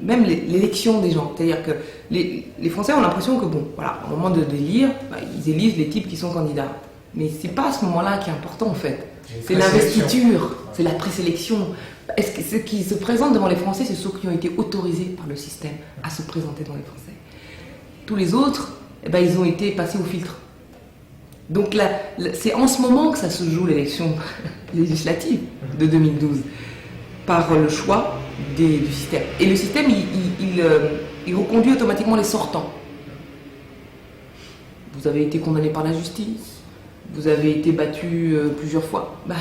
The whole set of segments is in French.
même l'élection des gens. C'est-à-dire que les Français ont l'impression que, bon, voilà, au moment de lire, ils élisent les types qui sont candidats. Mais c'est pas à ce moment-là qui est important, en fait. C'est l'investiture, c'est la présélection. Est-ce que ceux qui se présentent devant les Français, c'est ceux qui ont été autorisés par le système à se présenter devant les Français. Tous les autres, eh ben, ils ont été passés au filtre. Donc là, c'est en ce moment que ça se joue l'élection législative de 2012, par le choix du système. Et le système, il reconduit automatiquement les sortants. Vous avez été condamné par la justice, vous avez été battu plusieurs fois, bah,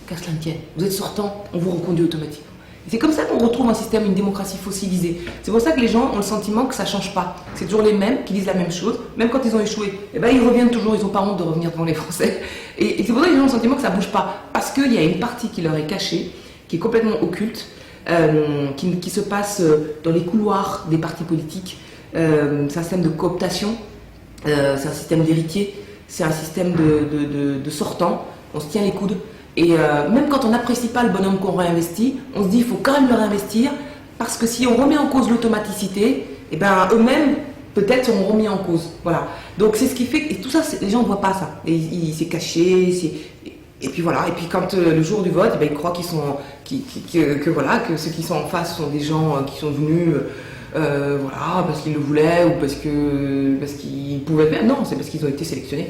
qu'à cela ne tienne. Vous êtes sortant, on vous reconduit automatiquement. C'est comme ça qu'on retrouve un système, une démocratie fossilisée. C'est pour ça que les gens ont le sentiment que ça ne change pas. C'est toujours les mêmes qui disent la même chose. Même quand ils ont échoué, eh ben, ils reviennent toujours, ils n'ont pas honte de revenir devant les Français. Et c'est pour ça que les gens ont le sentiment que ça ne bouge pas. Parce qu'il y a une partie qui leur est cachée, qui est complètement occulte, qui se passe dans les couloirs des partis politiques. C'est un système de cooptation, c'est un système d'héritiers, c'est un système de sortants. On se tient les coudes. Et même quand on n'apprécie pas le bonhomme qu'on réinvestit, on se dit qu'il faut quand même le réinvestir, parce que si on remet en cause l'automaticité, eh ben, eux-mêmes, peut-être, seront remis en cause. Voilà. Donc c'est ce qui fait... Et tout ça, les gens ne voient pas ça. C'est caché, et puis voilà. Et puis quand le jour du vote, eh ben, ils croient qu'ils sont... que ceux qui sont en face sont des gens qui sont venus... voilà, parce qu'ils le voulaient, ou parce qu'ils pouvaient faire. Non, c'est parce qu'ils ont été sélectionnés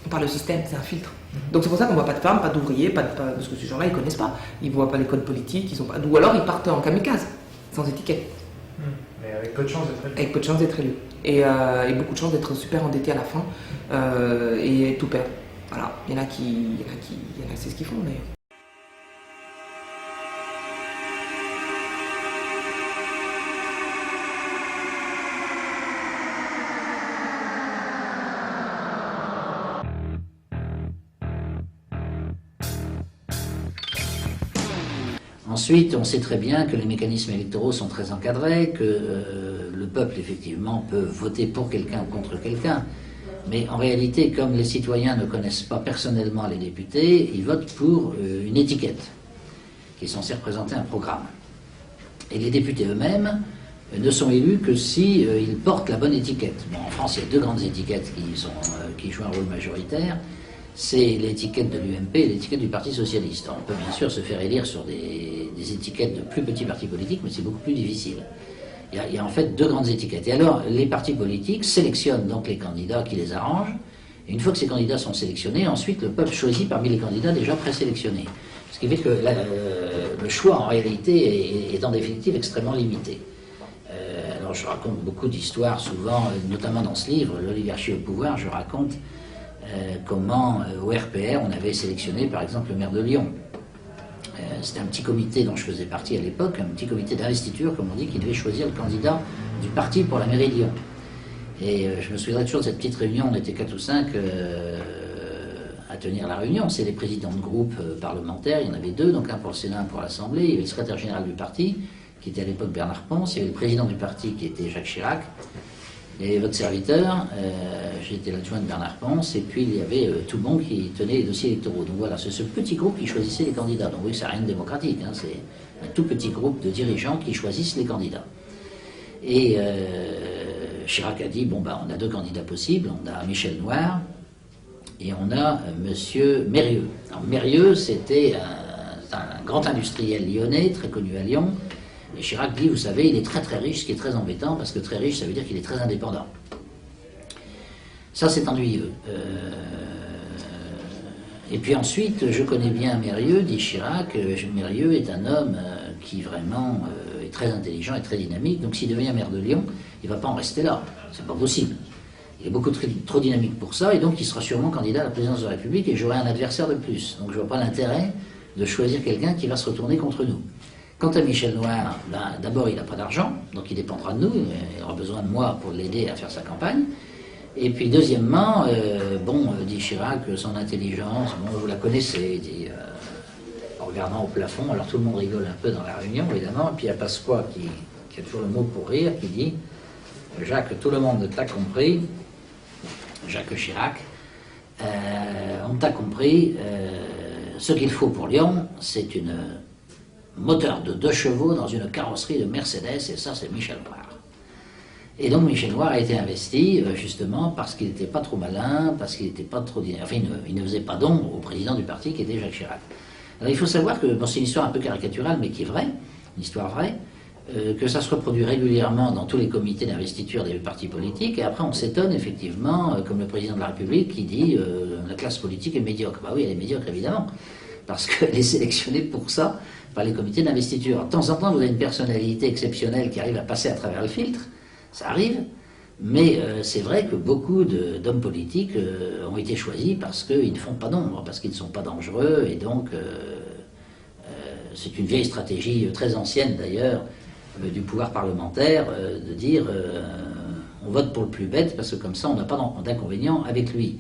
par le système, c'est un filtre. Donc c'est pour ça qu'on ne voit pas de femmes, pas d'ouvriers, parce que ces gens-là, ils ne connaissent pas. Ils ne voient pas les codes politiques, ou alors ils partent en kamikaze, sans étiquette. Mais avec peu de chance d'être élus. Avec peu de chance d'être élus. Et beaucoup de chance d'être super endettés à la fin, et tout perdre. Voilà, il y en a c'est ce qu'ils font d'ailleurs. Ensuite, on sait très bien que les mécanismes électoraux sont très encadrés, que le peuple, effectivement, peut voter pour quelqu'un ou contre quelqu'un. Mais en réalité, comme les citoyens ne connaissent pas personnellement les députés, ils votent pour une étiquette qui est censée représenter un programme. Et les députés eux-mêmes ne sont élus que si ils portent la bonne étiquette. Bon, en France, il y a deux grandes étiquettes qui jouent un rôle majoritaire. C'est l'étiquette de l'UMP et l'étiquette du Parti Socialiste. On peut bien sûr se faire élire sur des étiquettes de plus petits partis politiques, mais c'est beaucoup plus difficile. Il y a en fait deux grandes étiquettes. Et alors, les partis politiques sélectionnent donc les candidats qui les arrangent. Et une fois que ces candidats sont sélectionnés, ensuite le peuple choisit parmi les candidats déjà présélectionnés. Ce qui fait que le choix, en réalité, est en définitive extrêmement limité. Alors, je raconte beaucoup d'histoires, souvent, notamment dans ce livre, L'oligarchie au pouvoir, je raconte comment au RPR on avait sélectionné par exemple le maire de Lyon. C'était un petit comité dont je faisais partie à l'époque, un petit comité d'investiture, comme on dit, qui devait choisir le candidat du parti pour la mairie de Lyon. Et je me souviendrai toujours de cette petite réunion, on était 4 ou 5 à tenir la réunion. C'est les présidents de groupe parlementaires, il y en avait 2, donc un pour le Sénat, un pour l'Assemblée. Il y avait le secrétaire général du parti, qui était à l'époque Bernard Pons, il y avait le président du parti qui était Jacques Chirac, et votre serviteur, j'étais l'adjoint de Bernard Pons, et puis il y avait Toubon qui tenait les dossiers électoraux. Donc voilà, c'est ce petit groupe qui choisissait les candidats. Donc oui, c'est rien de démocratique, hein, c'est un tout petit groupe de dirigeants qui choisissent les candidats. Et Chirac a dit, bon ben on a 2 candidats possibles, on a Michel Noir, et on a Monsieur Mérieux. Alors Mérieux, c'était un grand industriel lyonnais, très connu à Lyon. Et Chirac dit, vous savez, il est très très riche, ce qui est très embêtant, parce que très riche, ça veut dire qu'il est très indépendant. Ça, c'est ennuyeux. Et puis ensuite, je connais bien Mérieux, dit Chirac. Mérieux est un homme qui vraiment est très intelligent et très dynamique, donc s'il devient maire de Lyon, il ne va pas en rester là. C'est pas possible. Il est beaucoup trop dynamique pour ça, et donc il sera sûrement candidat à la présidence de la République, et j'aurai un adversaire de plus. Donc je ne vois pas l'intérêt de choisir quelqu'un qui va se retourner contre nous. Quant à Michel Noir, ben, d'abord il n'a pas d'argent, donc il dépendra de nous, il aura besoin de moi pour l'aider à faire sa campagne. Et puis deuxièmement, dit Chirac, son intelligence, bon, vous la connaissez, dit, en regardant au plafond, alors tout le monde rigole un peu dans la réunion, évidemment, et puis il y a Pasqua qui a toujours le mot pour rire, qui dit, Jacques, tout le monde t'a compris, Jacques Chirac, on t'a compris, ce qu'il faut pour Lyon, c'est une moteur de 2 chevaux dans une carrosserie de Mercedes, et ça c'est Michel Noir. Et donc Michel Noir a été investi justement parce qu'il n'était pas trop malin, parce qu'il n'était pas trop... Enfin, il ne faisait pas d'ombre au président du parti qui était Jacques Chirac. Alors il faut savoir que, bon, c'est une histoire un peu caricaturale, mais qui est vraie, une histoire vraie, que ça se reproduit régulièrement dans tous les comités d'investiture des partis politiques, et après on s'étonne effectivement, comme le président de la République qui dit la classe politique est médiocre. Bah oui, elle est médiocre évidemment, parce qu'elle est sélectionnée pour ça par les comités d'investiture. De temps en temps, vous avez une personnalité exceptionnelle qui arrive à passer à travers le filtre, ça arrive, mais c'est vrai que beaucoup d'hommes politiques ont été choisis parce qu'ils ne font pas d'ombre, parce qu'ils ne sont pas dangereux, et donc c'est une vieille stratégie très ancienne d'ailleurs du pouvoir parlementaire de dire on vote pour le plus bête parce que comme ça on n'a pas d'inconvénient avec lui.